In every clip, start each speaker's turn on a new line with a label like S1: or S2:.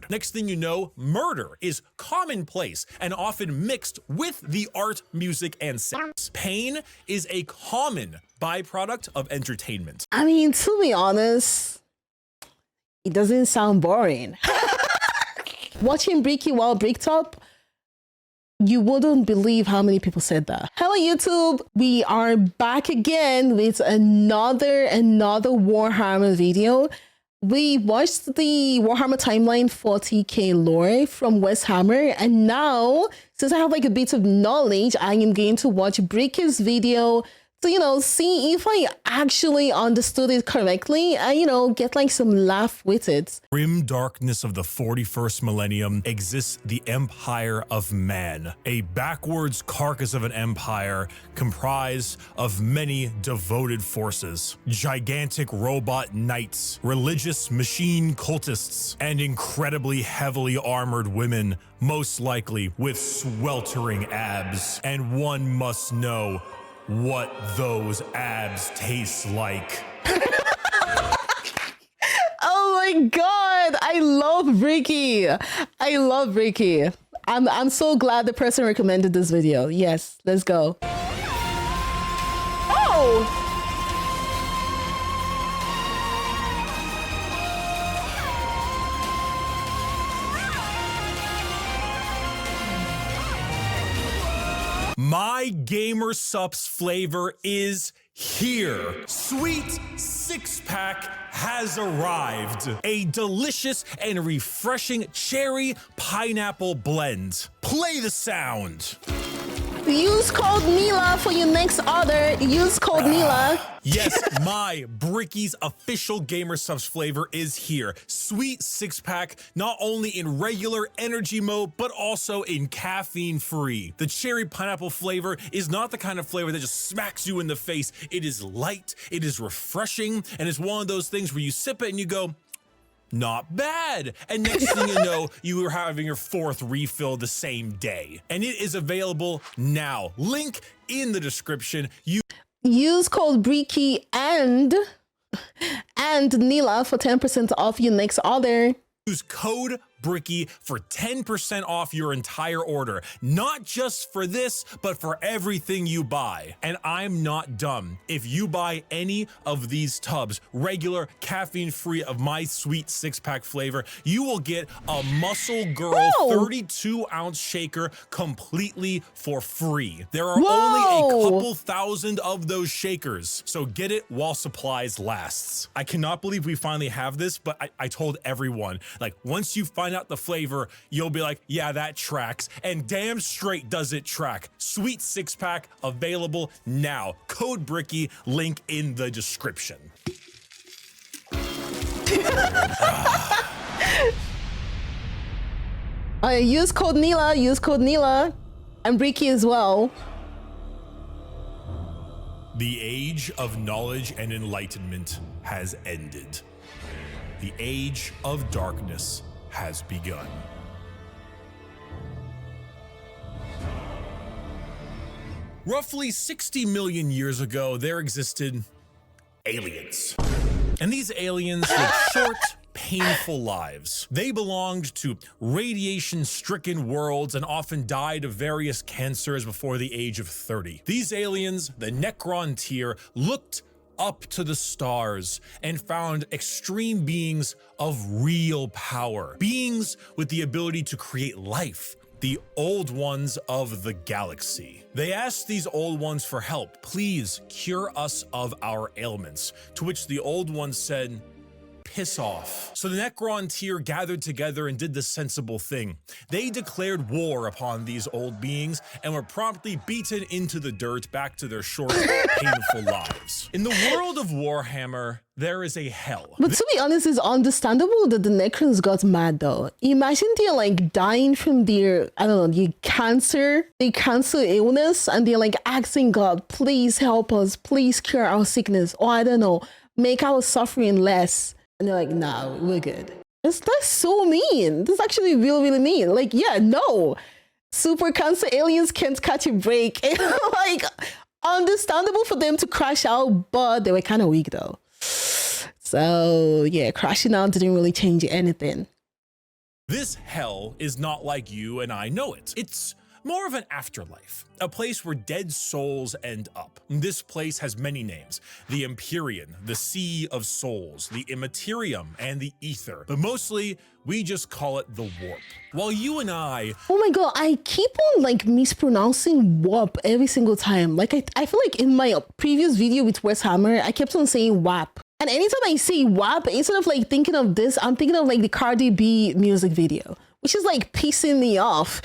S1: Next thing you know, murder is commonplace and often mixed with the art, music, and sounds. Pain is a common byproduct of entertainment.
S2: I mean, to be honest, it doesn't sound boring. Watching Bricky while Bricktop, you wouldn't believe how many people said that. Hello YouTube, we are back again with another Warhammer video. We watched the Warhammer Timeline 40K lore from Westhammer, and now, since I have like a bit of knowledge, I am going to watch Bricky's video to, you know, see if I actually understood it correctly and, you know, get like some laugh with it.
S1: Grim darkness of the 41st millennium exists the Empire of Man, a backwards carcass of an empire comprised of many devoted forces, gigantic robot knights, religious machine cultists, and incredibly heavily armored women, most likely with sweltering abs. And one must know what those abs taste like.
S2: Oh my god, I love Bricky. I love Bricky. I'm so glad the person recommended this video. Yes, let's go. Oh!
S1: My gamer Supps flavor is here. Sweet six-pack has arrived. A delicious and refreshing cherry pineapple blend. Play the sound.
S2: Use code Nila for your next order. Use code Nila.
S1: Yes, my Bricky's official gamer Supps flavor is here. Sweet six-pack, not only in regular energy mode, but also in caffeine-free. The cherry pineapple flavor is not the kind of flavor that just smacks you in the face. It is light, it is refreshing, and it's one of those things where you sip it and you go, not bad. And next thing you know, you are having your fourth refill the same day. And it is available now. Link in the description.
S2: Use code Bricky and Nila for 10% off your next order.
S1: Use code Bricky for 10% off your entire order, not just for this, but for everything you buy. And I'm not dumb. If you buy any of these tubs, regular, caffeine-free of my sweet six-pack flavor, you will get a Muscle Girl 32-ounce shaker completely for free. There are only a couple thousand of those shakers, so get it while supplies lasts. I cannot believe we finally have this, but I told everyone, like, once you find out the flavor, you'll be like, yeah, that tracks, and damn straight does it track. Sweet six-pack available now. Code Bricky, link in the description.
S2: Use code Nila, and Bricky as well.
S1: The age of knowledge and enlightenment has ended. The age of darkness has begun. Roughly 60 million years ago, there existed aliens. And these aliens lived short, painful lives. They belonged to radiation-stricken worlds and often died of various cancers before the age of 30. These aliens, the Necrontyr, looked up to the stars and found extreme beings of real power, beings with the ability to create life, the old ones of the galaxy. They asked these old ones for help. Please cure us of our ailments, to which the old ones said, piss off. So the Necrontyr gathered together and did the sensible thing. They declared war upon these old beings and were promptly beaten into the dirt back to their short, painful lives. In the world of Warhammer, there is a hell.
S2: But to be honest, it's understandable that the Necrons got mad though. Imagine they're like dying from their, I don't know, their cancer illness, and they're like asking God, please help us, please cure our sickness, or I don't know, make our suffering less. And they're like, nah, we're good. That's so mean. That's actually really mean. Like, yeah, no. Super cancer aliens can't catch a break. Like, understandable for them to crash out, but they were kind of weak though. So yeah, crashing out didn't really change anything.
S1: This hell is not like you and I know it. It's more of an afterlife, a place where dead souls end up. This place has many names: the Empyrean, the Sea of Souls, the Immaterium, and the Ether. But mostly, we just call it the Warp. While you and I...
S2: Oh my god, I keep on like mispronouncing warp every single time. Like I feel like in my previous video with Warhammer, I kept on saying WAP. And anytime I say WAP, instead of like thinking of this, I'm thinking of like the Cardi B music video, which is like pissing me off.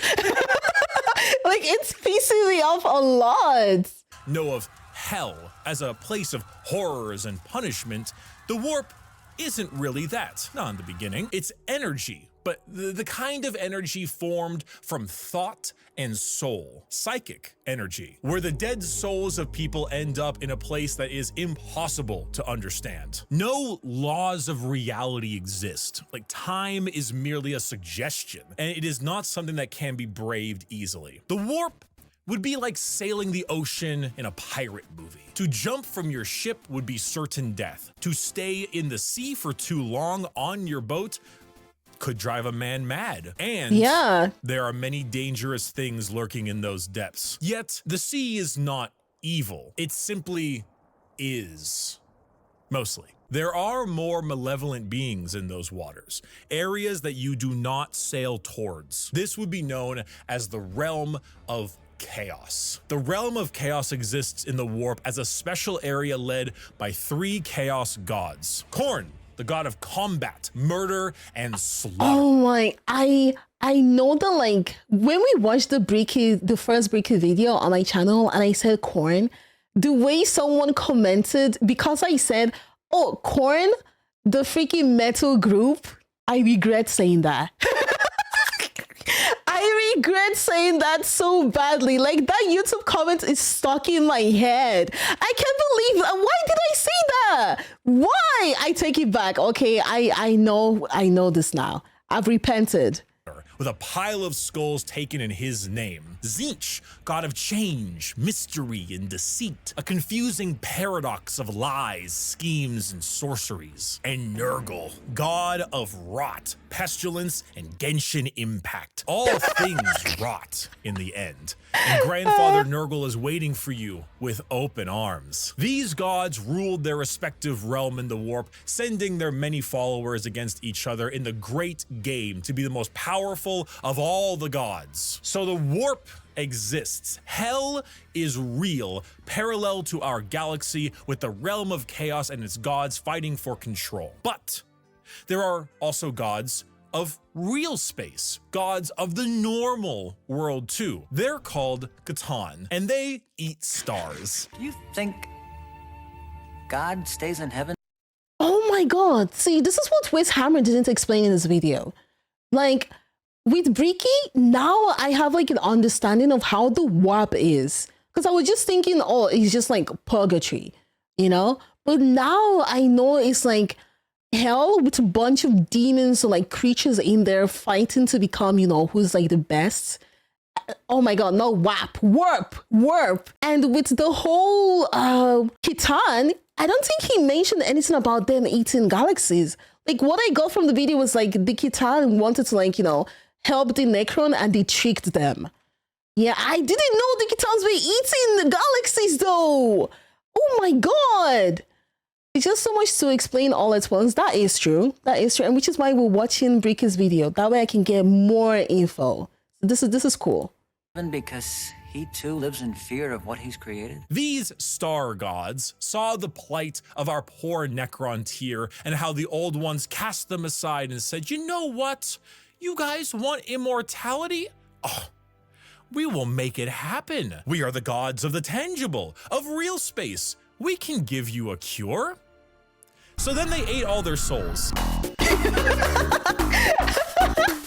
S2: Like it's pissing me off a lot.
S1: know of hell as a place of horrors and punishment, the warp isn't really that. Not in the beginning. It's energy, but the kind of energy formed from thought and soul, psychic energy, where the dead souls of people end up in a place that is impossible to understand. No laws of reality exist. Like, time is merely a suggestion, and it is not something that can be braved easily. The warp would be like sailing the ocean in a pirate movie. To jump from your ship would be certain death. To stay in the sea for too long on your boat could drive a man mad. And there are many dangerous things lurking in those depths. Yet, the sea is not evil. It simply is. Mostly. There are more malevolent beings in those waters, areas that you do not sail towards. This would be known as the realm of chaos. The realm of chaos exists in the warp as a special area led by 3 chaos gods. Khorne, the god of combat, murder, and slaughter.
S2: Oh my, I know that, like, when we watched the first Bricky video on my channel and I said Khorne, the way someone commented, because I said, oh, Khorne, the freaking metal group, I regret saying that. I regret saying that so badly. Like, that YouTube comment is stuck in my head. I can't believe that. Why did I say that? Why? I take it back. Okay, I know this now. I've repented.
S1: With a pile of skulls taken in his name. Tzeentch, god of change, mystery, and deceit. A confusing paradox of lies, schemes, and sorceries. And Nurgle, god of rot, pestilence, and Genshin impact. All things rot in the end. And Grandfather Nurgle is waiting for you with open arms. These gods ruled their respective realm in the warp, sending their many followers against each other in the great game to be the most powerful of all the gods. So the warp exists. Hell is real, parallel to our galaxy, with the realm of chaos and its gods fighting for control. But there are also gods of real space, gods of the normal world too. They're called Catan, and they eat stars.
S3: Do you think God stays in heaven?
S2: Oh my god. See, this is what Warhammer didn't explain in this video. Like, with Bricky, now I have like an understanding of how the warp is. Because I was just thinking, oh, it's just like purgatory, you know? But now I know it's like hell with a bunch of demons or like creatures in there fighting to become, you know, who's like the best. Oh my god, no, warp. And with the whole Catan, I don't think he mentioned anything about them eating galaxies. Like, what I got from the video was like the Catan wanted to, like, you know, help the Necron and they tricked them. Yeah, I didn't know the Cetans were eating the galaxies though. Oh my god. It's just so much to explain all at once. That is true. And which is why we're watching Bricky's video. That way I can get more info. So this is cool.
S3: Because he too lives in fear of what he's created.
S1: These star gods saw the plight of our poor Necrontyr and how the old ones cast them aside and said, you know what? You guys want immortality? Oh, we will make it happen. We are the gods of the tangible, of real space. We can give you a cure. So then they ate all their souls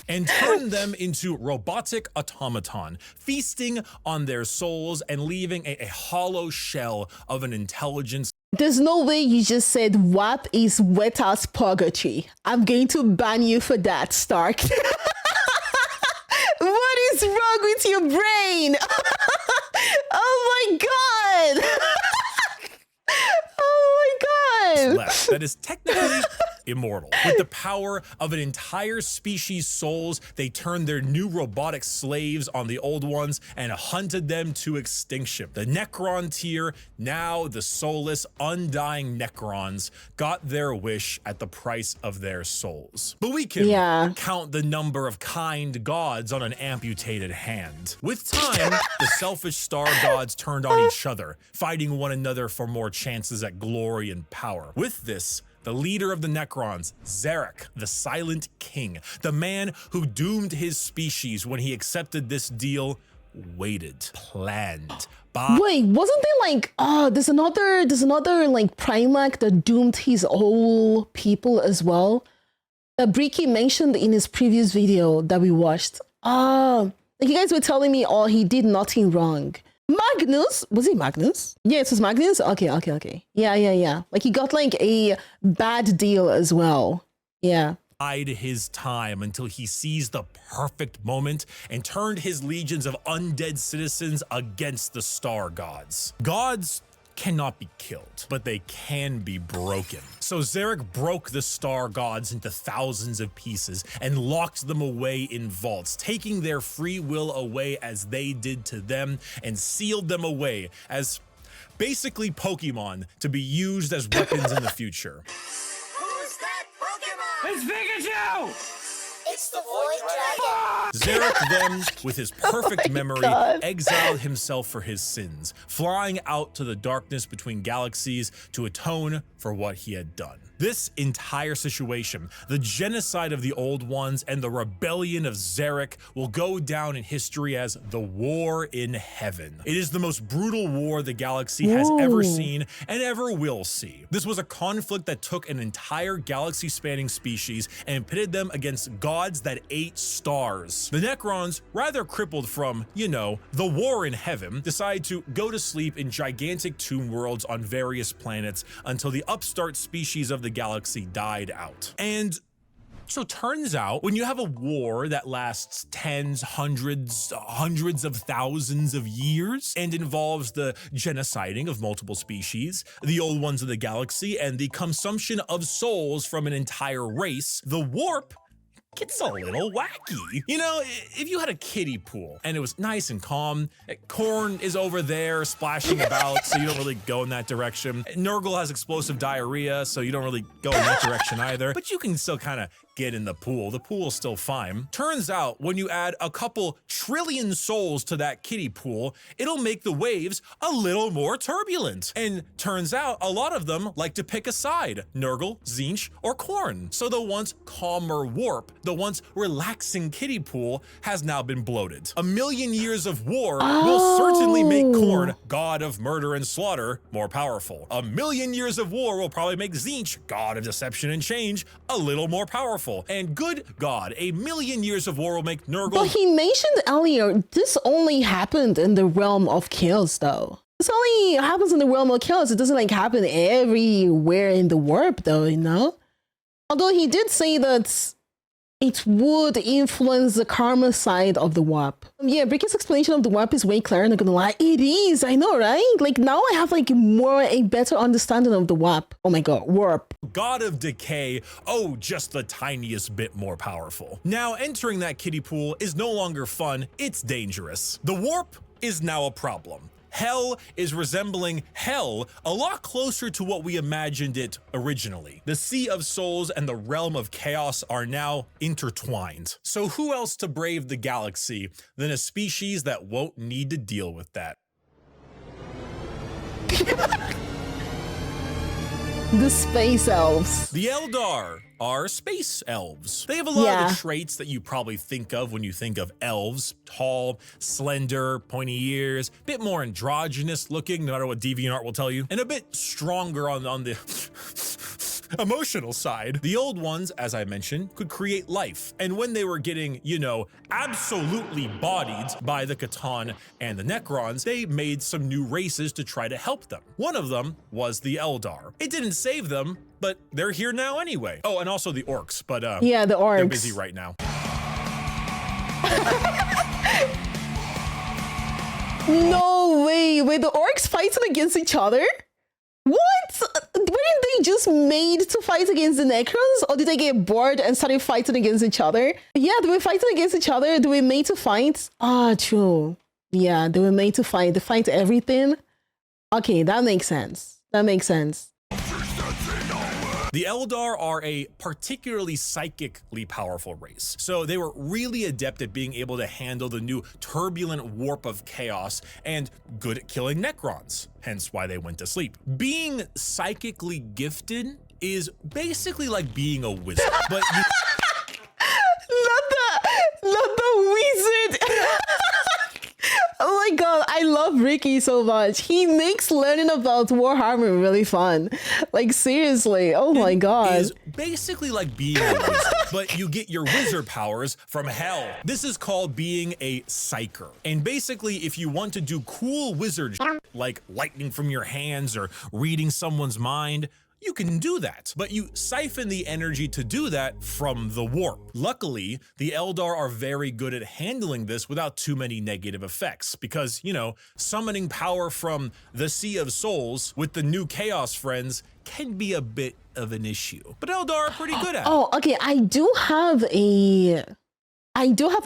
S1: and turned them into robotic automaton, feasting on their souls and leaving a hollow shell of an intelligence.
S2: There's no way you just said WAP is wet ass purgatory. I'm going to ban you for that, Stark. What is wrong with your brain? Oh my god. Oh my god.
S1: Left that is technically immortal. With the power of an entire species' souls, they turned their new robotic slaves on the old ones and hunted them to extinction. The Necrontyr, now the soulless, undying Necrons, got their wish at the price of their souls. But we can count the number of kind gods on an amputated hand. With time, the selfish star gods turned on each other, fighting one another for more chances at glory and power. With this, the leader of the Necrons, Zarek, the Silent King, the man who doomed his species when he accepted this deal, waited, planned.
S2: Wait, wasn't there like, there's another like Primarch that doomed his whole people as well? That Bricky mentioned in his previous video that we watched. Like you guys were telling me, he did nothing wrong. Magnus, was it Magnus? Yeah, it was Magnus. Okay. Yeah. Like he got like a bad deal as well. Yeah.
S1: Bide his time until he seized the perfect moment and turned his legions of undead citizens against the star gods. Gods cannot be killed, but they can be broken. So Zarek broke the star gods into thousands of pieces and locked them away in vaults, taking their free will away as they did to them, and sealed them away as basically Pokemon to be used as weapons in the future.
S4: Who's that Pokemon?
S5: It's Pikachu!
S4: It's the Void Dragon.
S1: Zarek then, with his perfect memory, exiled himself for his sins, flying out to the darkness between galaxies to atone for what he had done. This entire situation, the genocide of the Old Ones and the rebellion of Zarek, will go down in history as the War in Heaven. It is the most brutal war the galaxy has ever seen and ever will see. This was a conflict that took an entire galaxy-spanning species and pitted them against gods that ate stars. The Necrons, rather crippled from, the War in Heaven, decided to go to sleep in gigantic tomb worlds on various planets until the upstart species of the galaxy died out. And so turns out when you have a war that lasts tens, hundreds of thousands of years and involves the genociding of multiple species, the old ones of the galaxy, and the consumption of souls from an entire race, the warp gets a little wacky. If you had a kiddie pool and it was nice and calm, Corn is over there splashing about, so you don't really go in that direction. Nurgle has explosive diarrhea, so you don't really go in that direction either, but you can still kind of get in the pool. The pool's still fine. Turns out when you add a couple trillion souls to that kiddie pool, it'll make the waves a little more turbulent. And turns out a lot of them like to pick a side, Nurgle, Tzeentch, or Corn. So the once calmer warp, the once relaxing kiddie pool, has now been bloated. 1,000,000 years of war will certainly make Corn, god of murder and slaughter, more powerful. 1,000,000 years of war will probably make Tzeentch, god of deception and change, a little more powerful. And good God, 1,000,000 years of war will make Nurgle.
S2: But he mentioned earlier, this only happened in the realm of chaos, though. This only happens in the realm of chaos. It doesn't like happen everywhere in the warp, though, Although he did say that it would influence the karma side of the warp. Yeah, Bricky's explanation of the warp is way clearer, not gonna lie. It is, I know, right? Like now I have like a better understanding of the warp. Oh my god, warp.
S1: God of decay, just the tiniest bit more powerful. Now entering that kiddie pool is no longer fun, it's dangerous. The warp is now a problem. Hell is resembling hell a lot closer to what we imagined it originally. The Sea of Souls and the Realm of Chaos are now intertwined. So who else to brave the galaxy than a species that won't need to deal with that?
S2: The space elves.
S1: The Eldar are space elves. They have a lot of the traits that you probably think of when you think of elves. Tall, slender, pointy ears, bit more androgynous looking, no matter what DeviantArt will tell you, and a bit stronger on the emotional side. The old ones, as I mentioned, could create life. And when they were getting, absolutely bodied by the Catan and the Necrons, they made some new races to try to help them. One of them was the Eldar. It didn't save them, but they're here now anyway. Oh, and also the orcs, but
S2: yeah, the orcs.
S1: They're busy right now.
S2: No way, wait, the orcs fighting against each other? What? Why didn't they just made to fight against the Necrons, or did they get bored and started fighting against each other? Yeah, they were fighting against each other. They were made to fight. Ah, true. Yeah, they were made to fight. They fight everything. Okay, that makes sense. That makes sense.
S1: The Eldar are a particularly psychically powerful race, so they were really adept at being able to handle the new turbulent warp of chaos and good at killing Necrons, hence why they went to sleep. Being psychically gifted is basically like being a wizard, but
S2: not the wizard. Oh my god, I love Bricky so much. He makes learning about Warhammer really fun. Like seriously, oh my god.
S1: Is basically like being a wizard, but you get your wizard powers from hell. This is called being a psyker. And basically, if you want to do cool wizard like lightning from your hands or reading someone's mind, you can do that, but you siphon the energy to do that from the warp. Luckily, the Eldar are very good at handling this without too many negative effects because, you know, summoning power from the Sea of Souls with the new Chaos friends can be a bit of an issue, but Eldar are pretty good at it.
S2: Oh, okay, I do have a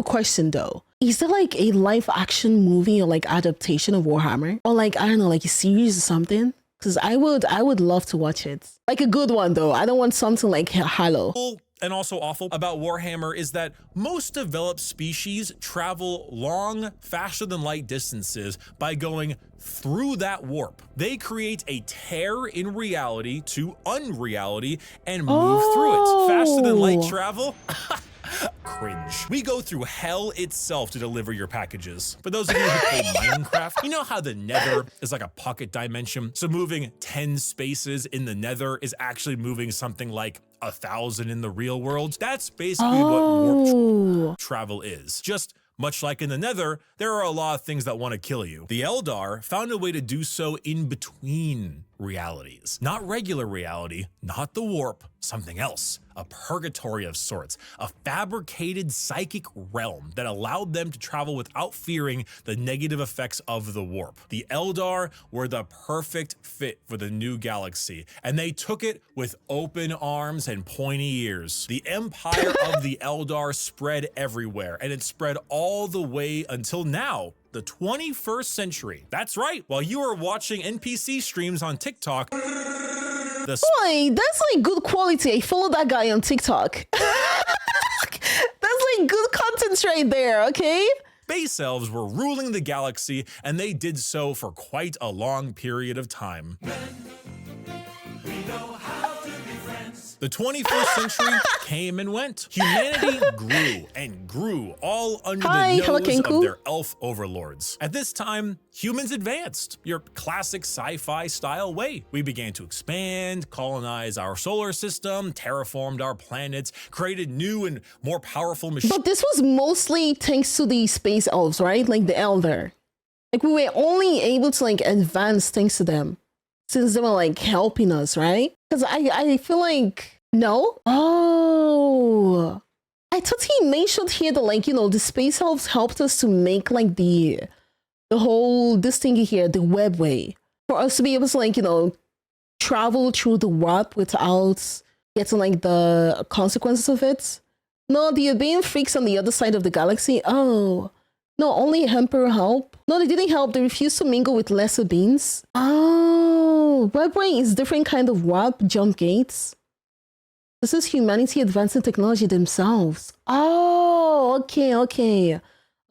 S2: question though. Is there like a live action movie or like adaptation of Warhammer? Or like, I don't know, like a series or something? Because I would love to watch it. Like a good one though. I don't want something like Halo.
S1: And also awful about Warhammer is that most developed species travel long, faster than light distances by going through that warp. They create a tear in reality to unreality and move through it. Faster than light travel? Cringe. We go through hell itself to deliver your packages. For those of you who play Minecraft, you know how the nether is like a pocket dimension? So moving 10 spaces in the nether is actually moving something like 1,000 in the real world. That's basically what warp travel is. Just much like in the nether, there are a lot of things that want to kill you. The Eldar found a way to do so in between realities. Not regular reality, not the warp, something else. A purgatory of sorts, a fabricated psychic realm that allowed them to travel without fearing the negative effects of the warp. The Eldar were the perfect fit for the new galaxy, and they took it with open arms and pointy ears. The empire of the Eldar spread everywhere, and it spread all the way until now, the 21st century. That's right, while you are watching NPC streams on TikTok,
S2: Boy, that's like good quality. I follow that guy on TikTok. That's like good content right there, okay?
S1: Space elves were ruling the galaxy, and they did so for quite a long period of time. The 21st century came and went. Humanity grew and grew, all under the nose of their elf overlords. At this time, humans advanced, your classic sci-fi style way. We began to expand, colonize our solar system, terraformed our planets, created new and more powerful machines.
S2: But this was mostly thanks to the space elves, right? Like the Eldar. Like we were only able to like advance thanks to them, since they were like helping us, right? Because I feel like, no? Oh, I thought he mentioned here that like, you know, the space elves helped us to make like the whole, this thing here, the webway, for us to be able to like, you know, travel through the warp without getting like the consequences of it. No, the Urbane freaks on the other side of the galaxy. Oh. No, only Emperor help. No, they didn't help. They refused to mingle with lesser beings. Oh, webway is different kind of warp jump gates. This is humanity advancing technology themselves. Oh, okay. Okay,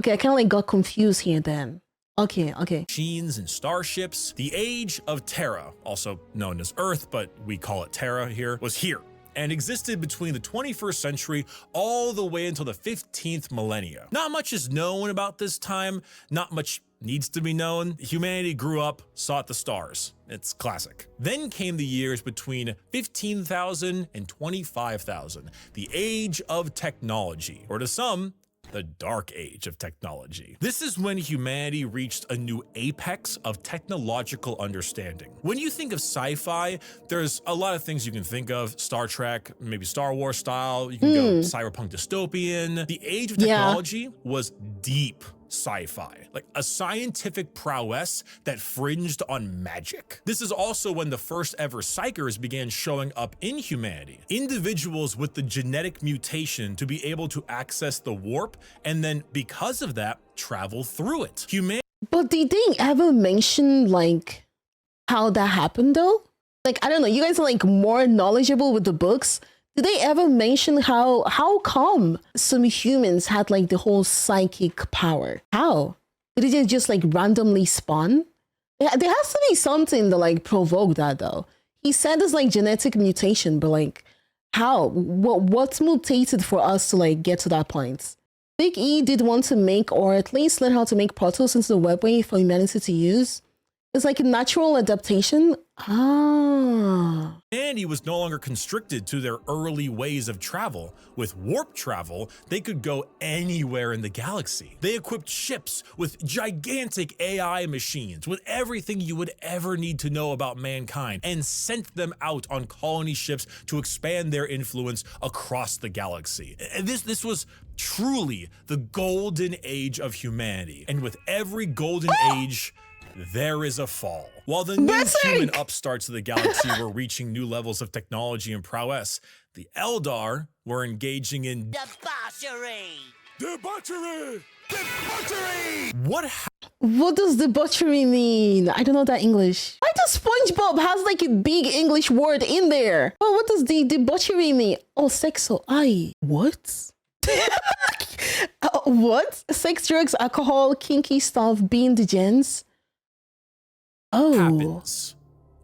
S2: I kind of like got confused here then. Okay.
S1: Machines and starships. The age of Terra, also known as Earth, but we call it Terra here, was here and existed between the 21st century all the way until the 15th millennia. Not much is known about this time, not much needs to be known. Humanity grew up, sought the stars. It's classic. Then came the years between 15,000 and 25,000, the age of technology, or to some, the dark age of technology. This is when humanity reached a new apex of technological understanding. When you think of sci-fi, there's a lot of things you can think of. Star Trek, maybe Star Wars style. You can go cyberpunk dystopian. The age of technology was deep sci-fi, like a scientific prowess that fringed on magic. This is also when the first ever psychers began showing up in humanity. Individuals with the genetic mutation to be able to access the warp and then because of that, travel through it.
S2: But did they ever mention like how that happened though? Like, I don't know, you guys are like more knowledgeable with the books. Did they ever mention how come some humans had like the whole psychic power? How? Did it just like randomly spawn? There has to be something that like provoked that though. He said it's like genetic mutation, but like how? What's mutated for us to like get to that point? Big E did want to make, or at least learn how to make portals into the webway for humanity to use. It's like a natural adaptation. Ah.
S1: And he was no longer constricted to their early ways of travel. With warp travel, they could go anywhere in the galaxy. They equipped ships with gigantic AI machines, with everything you would ever need to know about mankind, and sent them out on colony ships to expand their influence across the galaxy. This was truly the golden age of humanity. And with every golden age, there is a fall. While the new human upstarts of the galaxy were reaching new levels of technology and prowess, the Eldar were engaging in
S4: Debauchery!
S1: debauchery! Debauchery!
S2: What does debauchery mean? I don't know that English. Why does SpongeBob has like a big English word in there? Oh, what does the debauchery mean? Oh, sexo. Ay. What? What? Sex, drugs, alcohol, kinky stuff, being the gens? Oh.
S1: Happens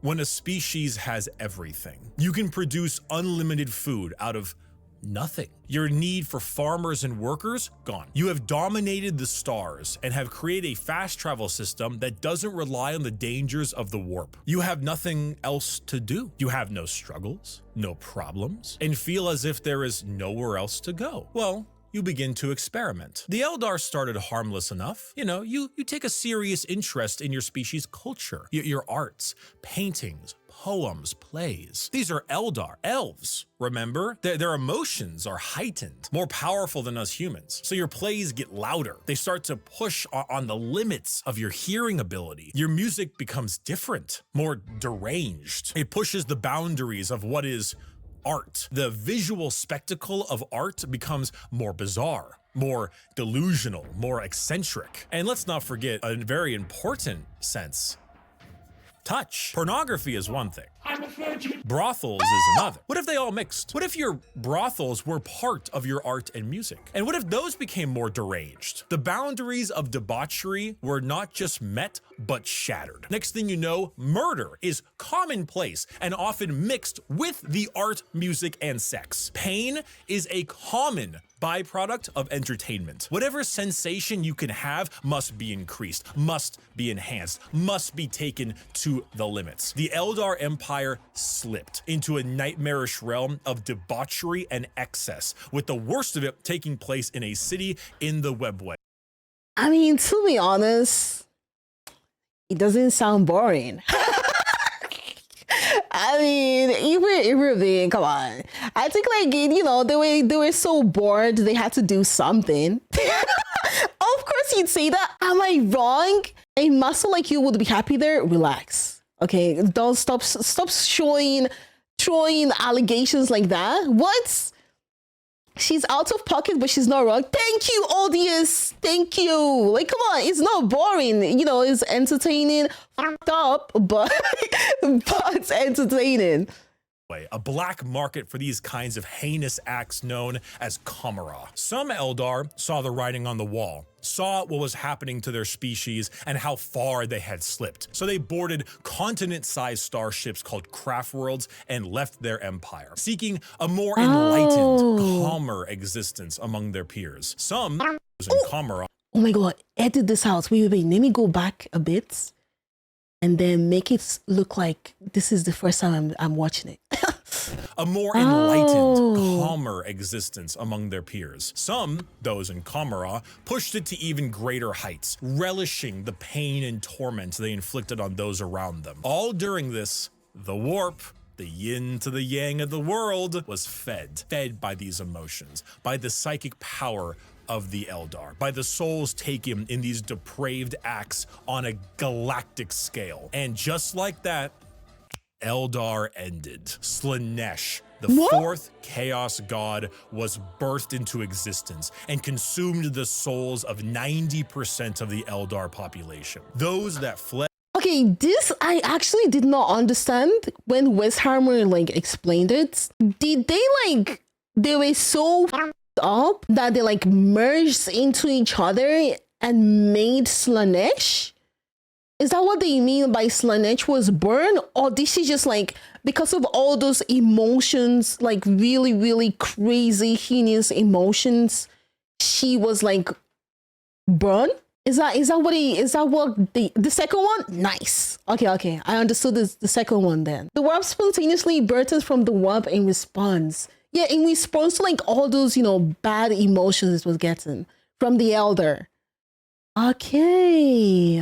S1: when a species has everything. You can produce unlimited food out of nothing. Your need for farmers and workers, gone. You have dominated the stars and have created a fast travel system that doesn't rely on the dangers of the warp. You have nothing else to do. You have no struggles, no problems, and feel as if there is nowhere else to go. Well, you begin to experiment. The Eldar started harmless enough. You know, you take a serious interest in your species' culture, your arts, paintings, poems, plays. These are Eldar, elves, remember? Their emotions are heightened, more powerful than us humans. So your plays get louder. They start to push on the limits of your hearing ability. Your music becomes different, more deranged. It pushes the boundaries of what is art. The visual spectacle of art becomes more bizarre, more delusional, more eccentric. And let's not forget a very important sense. Touch. Pornography is one thing. Brothels is another. What if they all mixed? What if your brothels were part of your art and music? And what if those became more deranged? The boundaries of debauchery were not just met, but shattered. Next thing you know, murder is commonplace and often mixed with the art, music, and sex. Pain is a common byproduct of entertainment. Whatever sensation you can have must be increased, must be enhanced, must be taken to the limits. The Eldar Empire slipped into a nightmarish realm of debauchery and excess, with the worst of it taking place in a city in the webway.
S2: I mean, to be honest, it doesn't sound boring. I mean, if we're being, come on. I think like, you know, they were so bored, they had to do something. Of course you'd say that. Am I wrong? A muscle like you would be happy there? Relax. Okay, don't stop throwing allegations like that. What? She's out of pocket, but she's not wrong. Thank you, audience. Thank you. Like, come on, it's not boring. You know, it's entertaining. Fucked up, but it's entertaining.
S1: A black market for these kinds of heinous acts known as chimera. Some Eldar saw the writing on the wall, saw what was happening to their species and how far they had slipped. So they boarded continent-sized starships called craft worlds and left their empire, seeking a more enlightened, calmer existence among their peers. Some in chimera.
S2: Oh my god, edit this out. Wait, let me go back a bit and then make it look like this is the first time I'm watching it.
S1: A more enlightened, calmer existence among their peers. Some, those in chimera, pushed it to even greater heights, relishing the pain and torment they inflicted on those around them. All during this, the warp, the yin to the yang of the world, was fed by these emotions, by the psychic power of the Eldar, by the souls taken in these depraved acts on a galactic scale. And just like that, Eldar ended. Slaanesh, the fourth chaos god, was birthed into existence and consumed the souls of 90% of the Eldar population. Those that fled.
S2: Okay, this I actually did not understand when Westhammer like explained it. Did they like, they were so up that they like merged into each other and made Slaanesh? Is that what they mean by Slaanesh was born? Or this is just like because of all those emotions, like really, really crazy, heinous emotions, she was like born? Is that what the second one? Nice. Okay. I understood the second one then. The warp spontaneously birthed from the warp in response. Yeah, in response to like all those, you know, bad emotions it was getting from the Elder. Okay.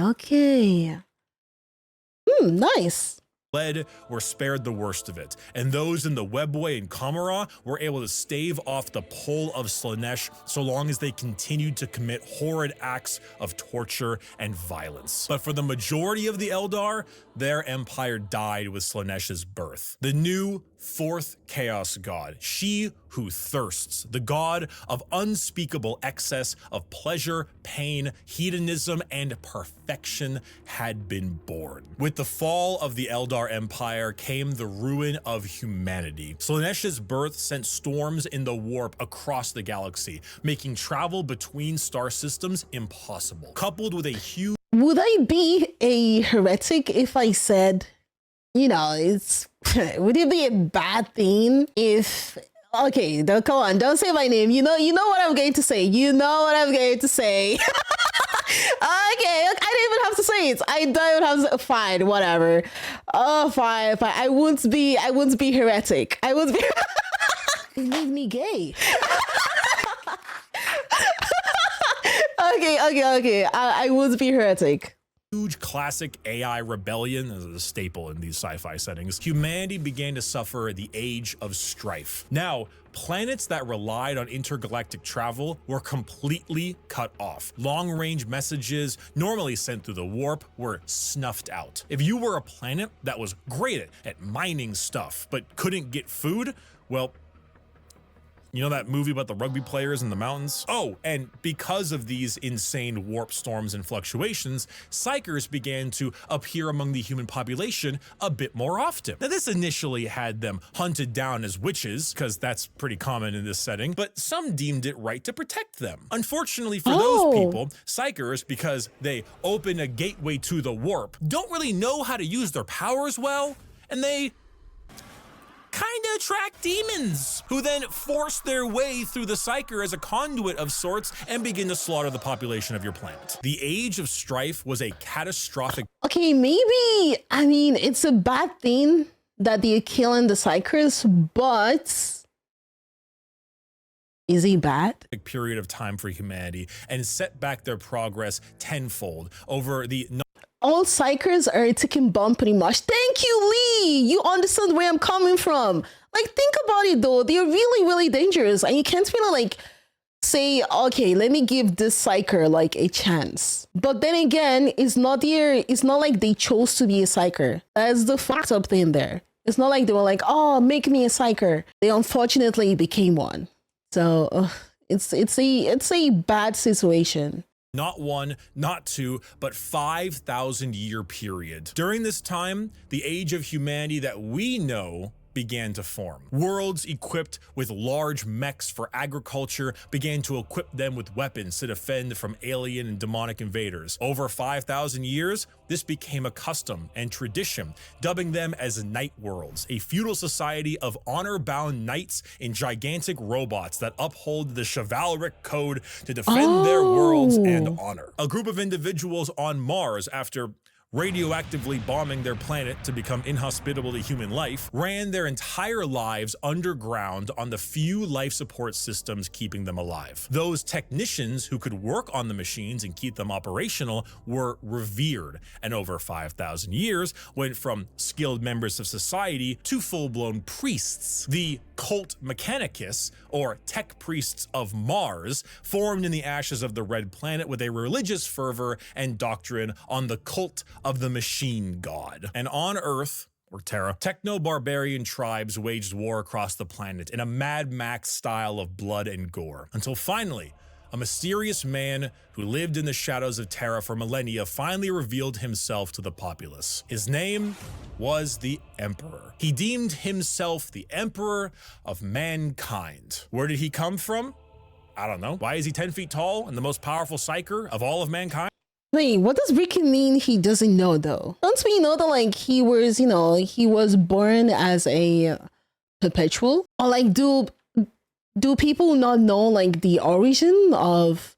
S2: Nice.
S1: Fled were spared the worst of it, and those in the webway and Kamara were able to stave off the pull of Slaanesh so long as they continued to commit horrid acts of torture and violence. But for the majority of the Eldar, their empire died with Slaanesh's birth. The new fourth chaos god, she who thirsts, the god of unspeakable excess of pleasure, pain, hedonism, and perfection, had been born. With the fall of the Eldar Empire came the ruin of humanity. Slaanesh's birth sent storms in the warp across the galaxy, making travel between star systems impossible. Coupled with a huge—
S2: Would I be a heretic if I said, you know, would it be a bad thing if, okay, come on, don't say my name. You know what I'm going to say. Okay, I don't even have to say it. I don't even have to, fine, whatever. Oh, fine. I won't be heretic. It made me gay. Okay. I would be heretic.
S1: Huge classic AI rebellion is a staple in these sci-fi settings. Humanity began to suffer the age of strife. Now, planets that relied on intergalactic travel were completely cut off. Long-range messages normally sent through the warp were snuffed out. If you were a planet that was great at mining stuff but couldn't get food, well, you know that movie about the rugby players in the mountains? Oh, and because of these insane warp storms and fluctuations, psykers began to appear among the human population a bit more often. Now, this initially had them hunted down as witches, because that's pretty common in this setting, but some deemed it right to protect them. Unfortunately for those people, psykers, because they open a gateway to the warp, don't really know how to use their powers well, and they kind of attract demons, who then force their way through the psyker as a conduit of sorts and begin to slaughter the population of your planet. The age of strife was a catastrophic—
S2: Okay, maybe, I mean, it's a bad thing that they're killing the psykers, but is he bad?
S1: period of time for humanity and set back their progress tenfold over the—
S2: All psykers are a ticking bomb pretty much. Thank you, Lee. You understand where I'm coming from. Like, think about it though. They're really, really dangerous. And you can't really like say, okay, let me give this psyker like a chance. But then again, it's not like they chose to be a psyker. That's the fucked up thing there. It's not like they were like, oh, make me a psyker. They unfortunately became one. So it's a bad situation.
S1: Not one, not two, but 5,000-year period. During this time, the age of humanity that we know began to form. Worlds equipped with large mechs for agriculture began to equip them with weapons to defend from alien and demonic invaders. Over 5,000 years, this became a custom and tradition, dubbing them as night worlds, a feudal society of honor-bound knights in gigantic robots that uphold the chivalric code to defend their worlds and honor. A group of individuals on Mars, after radioactively bombing their planet to become inhospitable to human life, ran their entire lives underground on the few life support systems keeping them alive. Those technicians who could work on the machines and keep them operational were revered, and over 5,000 years went from skilled members of society to full-blown priests. The cult mechanicus, or tech priests of Mars, formed in the ashes of the Red Planet with a religious fervor and doctrine on the cult of the machine god. And on Earth, or Terra, techno-barbarian tribes waged war across the planet in a Mad Max style of blood and gore, until finally, a mysterious man who lived in the shadows of Terra for millennia finally revealed himself to the populace. His name was the Emperor. He deemed himself the Emperor of mankind. Where did he come from? I don't know. Why is he 10 feet tall and the most powerful psyker of all of mankind?
S2: Wait, what does Bricky mean he doesn't know though? Don't we know that like he was, he was born as a perpetual? Or like do people not know like the origin of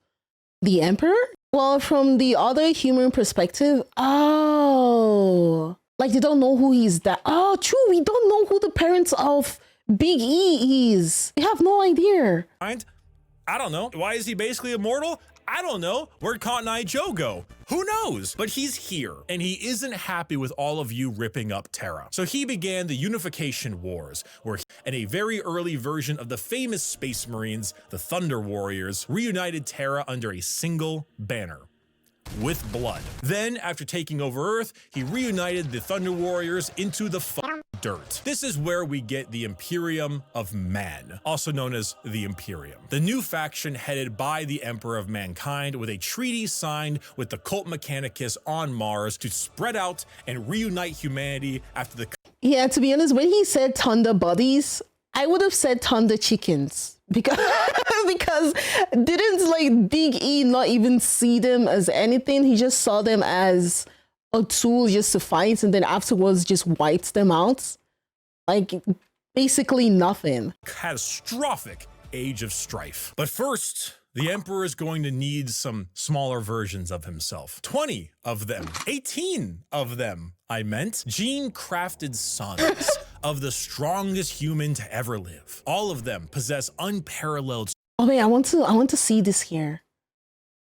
S2: the Emperor? Well, from the other human perspective, like they don't know who he's that. Oh, true, we don't know who the parents of Big E is. We have no idea.
S1: I don't know. Why is he basically immortal? I don't know. Where'd Cotton Eye Joe go? Who knows? But he's here, and he isn't happy with all of you ripping up Terra. So he began the Unification Wars, where he and a very early version of the famous Space Marines, the Thunder Warriors, reunited Terra under a single banner. With blood. Then, after taking over Earth, he reunited the Thunder Warriors into the dirt. This is where we get the Imperium of Man, also known as the Imperium. The new faction headed by the Emperor of Mankind, with a treaty signed with the cult mechanicus on Mars to spread out and reunite humanity after the—
S2: Yeah, to be honest, when he said Thunder Bodies, I would have said Thunder Chickens. Because didn't like Big E not even see them as anything? He just saw them as a tool just to fight, and then afterwards just wiped them out. Like basically nothing.
S1: Catastrophic age of strife. But first, the Emperor is going to need some smaller versions of himself. 20 of them, 18 of them, I meant, gene-crafted sons of the strongest human to ever live. All of them possess unparalleled—
S2: Oh wait, I want to see this here.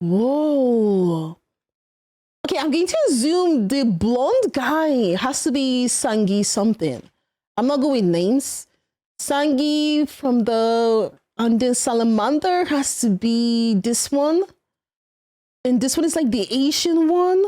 S2: Whoa. Okay, I'm going to assume the blonde guy has to be Sangi something. I'm not going with names. Sangi from and then Salamander has to be this one. And this one is like the Asian one.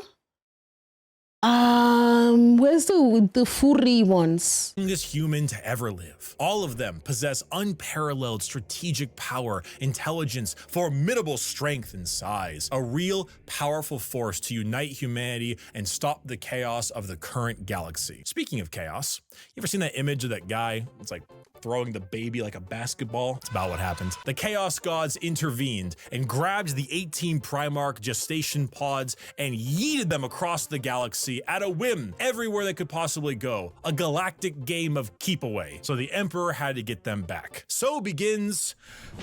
S2: Where's the furry ones?
S1: Strongest human to ever live. All of them possess unparalleled strategic power, intelligence, formidable strength and size. A real powerful force to unite humanity and stop the chaos of the current galaxy. Speaking of chaos, you ever seen that image of that guy? It's like throwing the baby like a basketball. It's about what happened. The Chaos Gods intervened and grabbed the 18 Primarch gestation pods and yeeted them across the galaxy at a whim, everywhere they could possibly go. A galactic game of keep away. So the Emperor had to get them back. So begins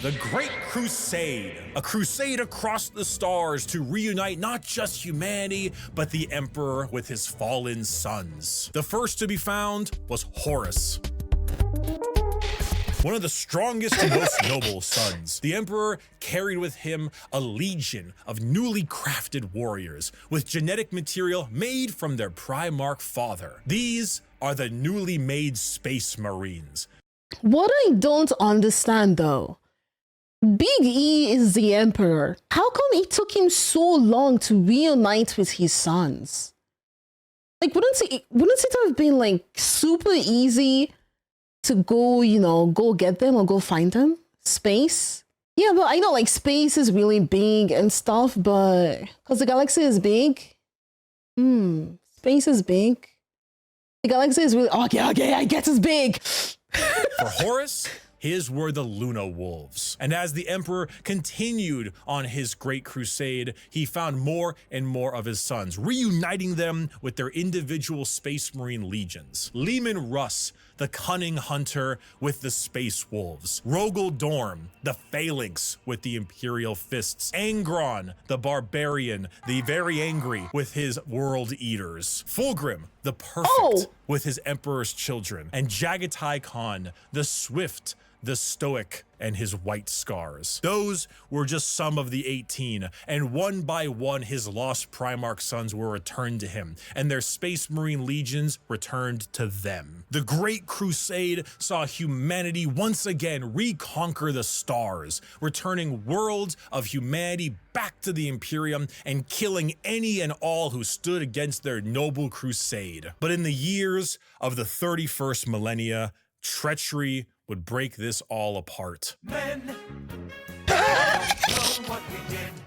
S1: the Great Crusade. A crusade across the stars to reunite not just humanity, but the Emperor with his fallen sons. The first to be found was Horus, one of the strongest and most noble sons. The Emperor carried with him a legion of newly crafted warriors with genetic material made from their Primarch father. These are the newly made Space Marines.
S2: What I don't understand though, Big E is the Emperor. How come it took him so long to reunite with his sons? Like, wouldn't it have been like super easy to go, go get them or go find them? Space? Yeah, but I know like space is really big and stuff, but because the galaxy is big. Space is big. The galaxy is really, okay, I guess it's big.
S1: For Horus, his were the Luna Wolves. And as the Emperor continued on his great crusade, he found more and more of his sons, reuniting them with their individual Space Marine legions. Leman Russ, the cunning hunter with the space wolves, Rogel Dorm, the phalanx with the imperial fists, Angron, the barbarian, the very angry with his world eaters, Fulgrim, the perfect with his emperor's children, and Jagatai Khan, the swift, the stoic, and his white scars. Those were just some of the 18, and one by one his lost Primarch sons were returned to him, and their Space Marine legions returned to them. The Great Crusade saw humanity once again reconquer the stars, returning worlds of humanity back to the Imperium and killing any and all who stood against their noble crusade. But in the years of the 31st millennia, treachery would break this all apart.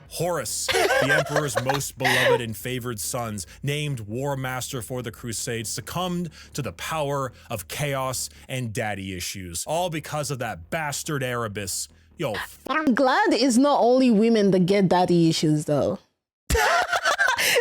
S1: Horus, the Emperor's most beloved and favored sons, named War Master for the Crusade, succumbed to the power of chaos and daddy issues, all because of that bastard Erebus. Yo,
S2: I'm glad it's not only women that get daddy issues though.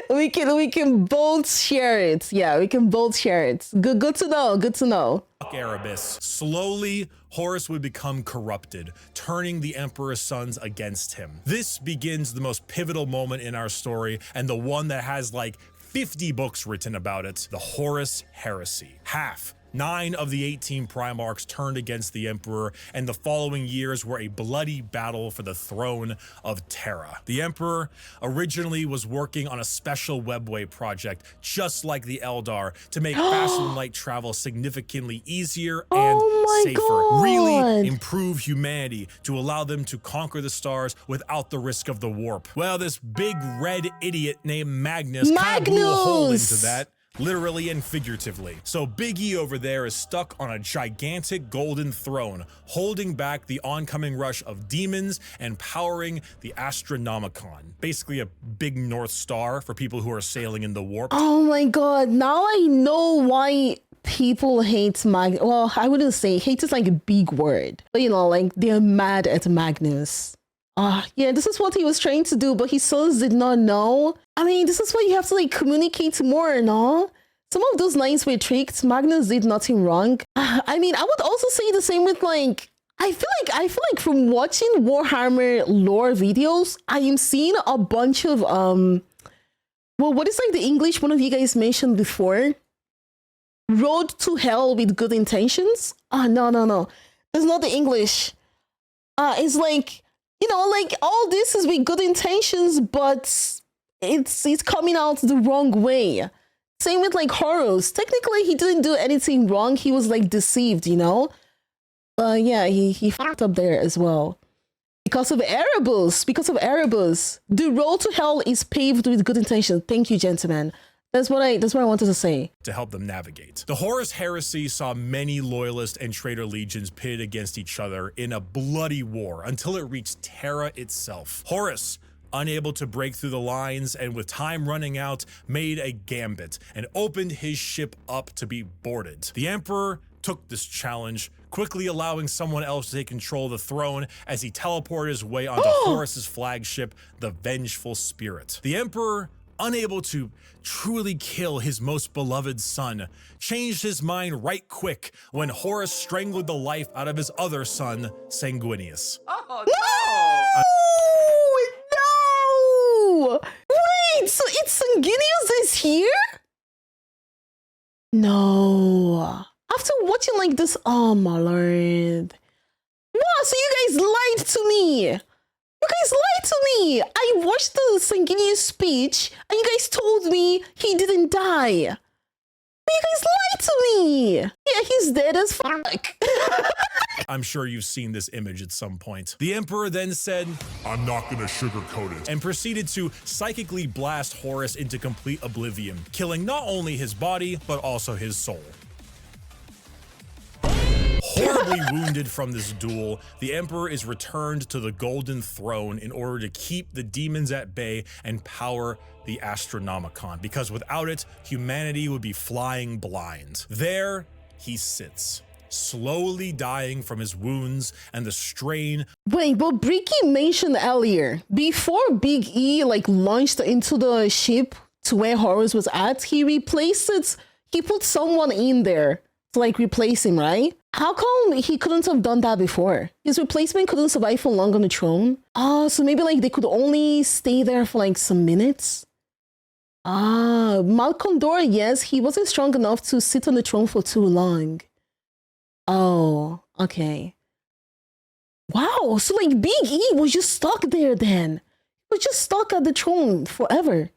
S2: we can both share it. Yeah, we can both share it. Good to know. Good to know.
S1: Erebus. Slowly, Horus would become corrupted, turning the Emperor's sons against him. This begins the most pivotal moment in our story, and the one that has like 50 books written about it, the Horus heresy. 9 of the 18 Primarchs turned against the Emperor, and the following years were a bloody battle for the throne of Terra. The Emperor originally was working on a special webway project, just like the Eldar, to make fast and light travel significantly easier and safer. Really improve humanity to allow them to conquer the stars without the risk of the warp. Well, this big red idiot named Magnus kind of blew a hole into that, literally and figuratively. So Big E over there is stuck on a gigantic golden throne, holding back the oncoming rush of demons and powering the Astronomicon. Basically a big North Star for people who are sailing in the warp.
S2: Oh my god, now I know why people hate Magnus. Well, I wouldn't say hate is like a big word, but you know, like they're mad at Magnus. Yeah, this is what he was trying to do, but his sons did not know. I mean, this is why you have to like communicate more, no? Some of those lines were tricked. Magnus did nothing wrong. I mean, I would also say the same with like, I feel like from watching Warhammer lore videos, I am seeing a bunch of well, what is like the English one of you guys mentioned before? Road to hell with good intentions? No. That's not the English. It's like, you know, like all this is with good intentions, but it's coming out the wrong way. Same with like Horus. Technically, he didn't do anything wrong. He was like deceived, you know? But yeah, he fucked up there as well. Because of Erebus. The road to hell is paved with good intentions. Thank you, gentlemen. That's what I wanted to say.
S1: To help them navigate. The Horus heresy saw many loyalist and traitor legions pitted against each other in a bloody war until it reached Terra itself. Horus, unable to break through the lines and with time running out, made a gambit and opened his ship up to be boarded. The Emperor took this challenge, quickly allowing someone else to take control of the throne as he teleported his way onto Horus's flagship, the Vengeful Spirit. The Emperor, unable to truly kill his most beloved son, changed his mind right quick when Horus strangled the life out of his other son, Sanguinius.
S2: No! Wait, so it's Sanguinius that's here? No. After watching like this, oh my lord. Wow, so you guys lied to me. You guys lied to me! I watched the Sanguinius speech and you guys told me he didn't die. But you guys lied to me! Yeah, he's dead as fuck.
S1: I'm sure you've seen this image at some point. The Emperor then said, "I'm not gonna sugarcoat it," and proceeded to psychically blast Horus into complete oblivion, killing not only his body, but also his soul. Horribly wounded from this duel, the Emperor is returned to the Golden Throne in order to keep the demons at bay and power the Astronomicon, because without it, humanity would be flying blind. There he sits, slowly dying from his wounds and the strain.
S2: Wait, but Bricky mentioned earlier, before Big E like launched into the ship to where Horus was at, he replaced it. He put someone in there to like replace him, right? How come he couldn't have done that before? His replacement couldn't survive for long on the throne. So maybe like they could only stay there for like some minutes. Malcondor, yes, he wasn't strong enough to sit on the throne for too long. Oh, okay. Wow, so like Big E was just stuck there then. He was just stuck at the throne forever.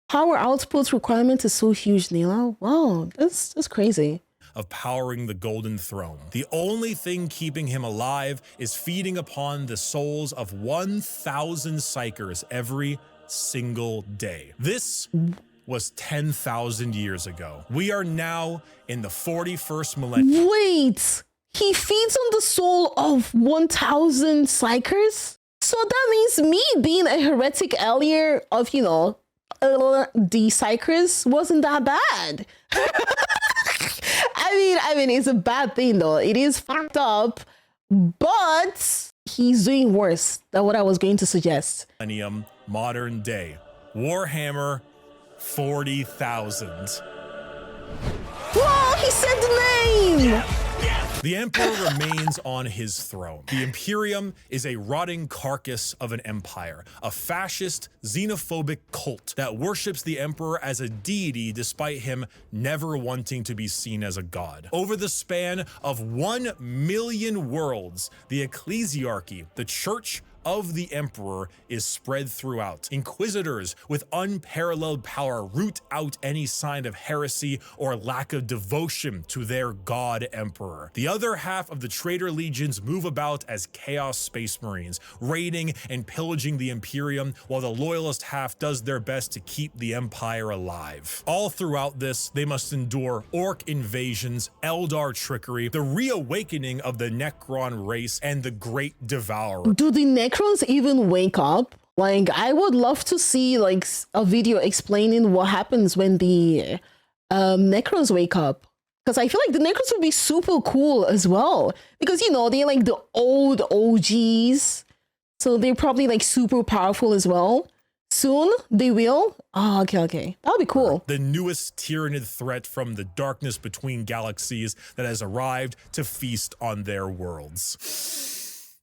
S2: Power output requirement is so huge, Neela. Wow, that's crazy.
S1: Of powering the Golden Throne. The only thing keeping him alive is feeding upon the souls of 1,000 psychers every single day. This was 10,000 years ago. We are now in the 41st millennium.
S2: Wait, he feeds on the soul of 1,000 psychers? So that means me being a heretic allier of, you know, the psychers wasn't that bad. I mean, it's a bad thing though. It is fucked up, but he's doing worse than what I was going to suggest.
S1: Millennium, modern day. Warhammer 40,000.
S2: Whoa, he said the name!
S1: The Emperor remains on his throne. The Imperium is a rotting carcass of an empire, a fascist, xenophobic cult that worships the Emperor as a deity despite him never wanting to be seen as a god. Over the span of 1 million worlds, the ecclesiarchy, the church of the Emperor, is spread throughout. Inquisitors with unparalleled power root out any sign of heresy or lack of devotion to their god Emperor. The other half of the traitor legions move about as Chaos Space Marines, raiding and pillaging the Imperium, while the loyalist half does their best to keep the Empire alive. All throughout this, they must endure orc invasions, Eldar trickery, the reawakening of the Necron race, and the Great Devourer.
S2: Do the Necrons even wake up? Like, I would love to see like a video explaining what happens when the Necrons wake up. Because I feel like the Necrons would be super cool as well. Because, you know, they're like the old OGs. So they're probably like super powerful as well. Soon they will. Oh, okay. That'll be cool.
S1: The newest tyrannid threat from the darkness between galaxies that has arrived to feast on their worlds.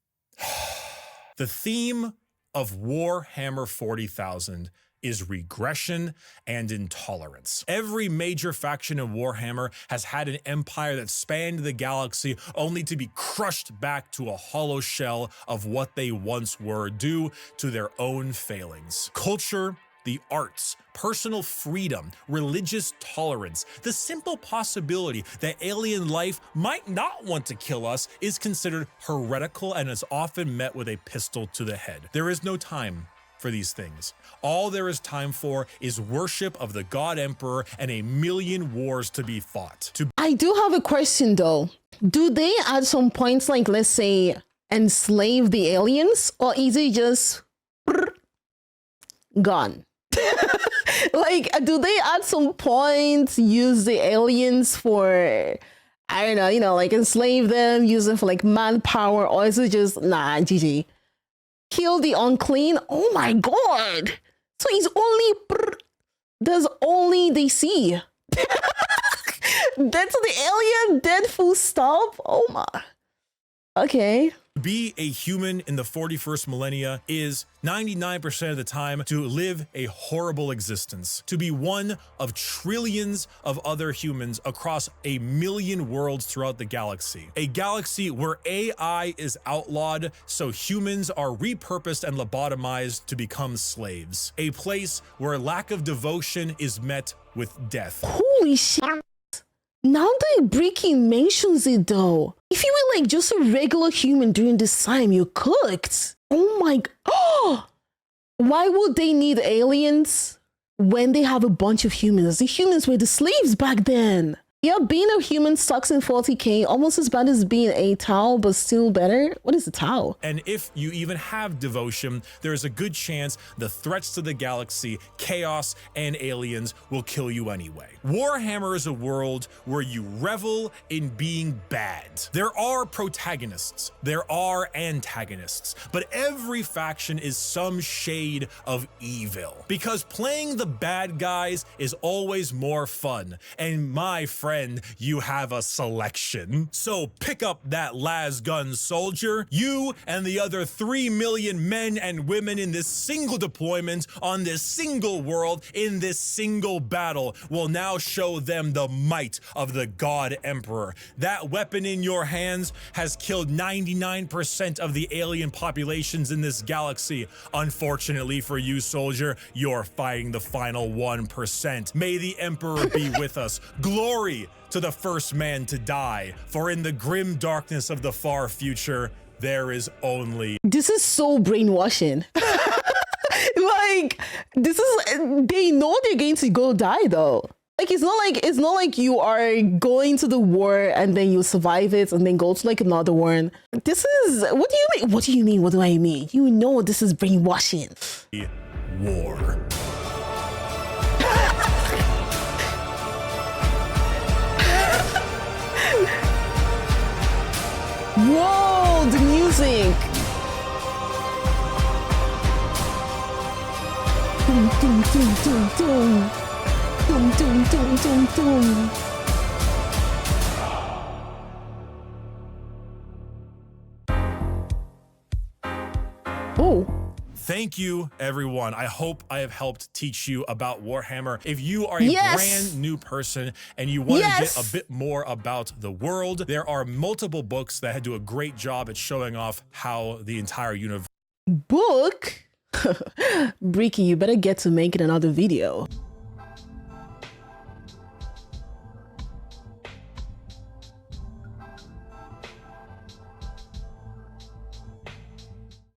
S1: The theme of Warhammer 40,000 is regression and intolerance. Every major faction in Warhammer has had an empire that spanned the galaxy only to be crushed back to a hollow shell of what they once were due to their own failings. Culture, the arts, personal freedom, religious tolerance, the simple possibility that alien life might not want to kill us is considered heretical and is often met with a pistol to the head. There is no time for these things. All there is time for is worship of the God Emperor and a million wars to be fought.
S2: I do have a question though. Do they at some points, like let's say, enslave the aliens, or is it just gone? Like, do they at some point use the aliens for, I don't know, you know, like enslave them, use them for like manpower, or is it just, nah, GG? Kill the unclean? Oh my god! So he's only, there's only they see. That's the alien, dead full stop? Oh my. Okay.
S1: To be a human in the 41st millennia is 99% of the time to live a horrible existence, to be one of trillions of other humans across a million worlds throughout the galaxy. A galaxy where AI is outlawed, so humans are repurposed and lobotomized to become slaves. A place where lack of devotion is met with death.
S2: Holy shit. Now that Bricky mentions it though, if you were like just a regular human during this time, you're cooked. Oh my god. Oh! Why would they need aliens when they have a bunch of humans? The humans were the slaves back then. Yeah, being a human sucks in 40K, almost as bad as being a Tau, but still better. What is a Tau?
S1: And if you even have devotion, there is a good chance the threats to the galaxy, chaos, and aliens will kill you anyway. Warhammer is a world where you revel in being bad. There are protagonists, there are antagonists, but every faction is some shade of evil. Because playing the bad guys is always more fun. And my friend, friend, you have a selection. So pick up that las gun soldier. You and the other 3 million men and women in this single deployment on this single world in this single battle will now show them the might of the God Emperor. That weapon in your hands has killed 99% of the alien populations in this galaxy. Unfortunately for you, soldier, you're fighting the final 1%. May the Emperor be with us. Glory to the first man to die, for in the grim darkness of the far future, there is only...
S2: This is so brainwashing. Like, this is, they know they're going to go die though. Like, it's not like you are going to the war and then you survive it and then go to like another one. This is, what do you mean? What do you mean? What do I mean? You know this is brainwashing.
S1: War.
S2: Whoa, the music. Dum, dum, dum, dum, dum. Dum, dum, dum, dum, dum. Oh.
S1: Thank you, everyone. I hope I have helped teach you about Warhammer. If you are a
S2: Yes.
S1: brand new person and you want to
S2: Yes.
S1: get a bit more about the world, there are multiple books that do a great job at showing off how the entire universe...
S2: Book? Bricky, you better get to making another video.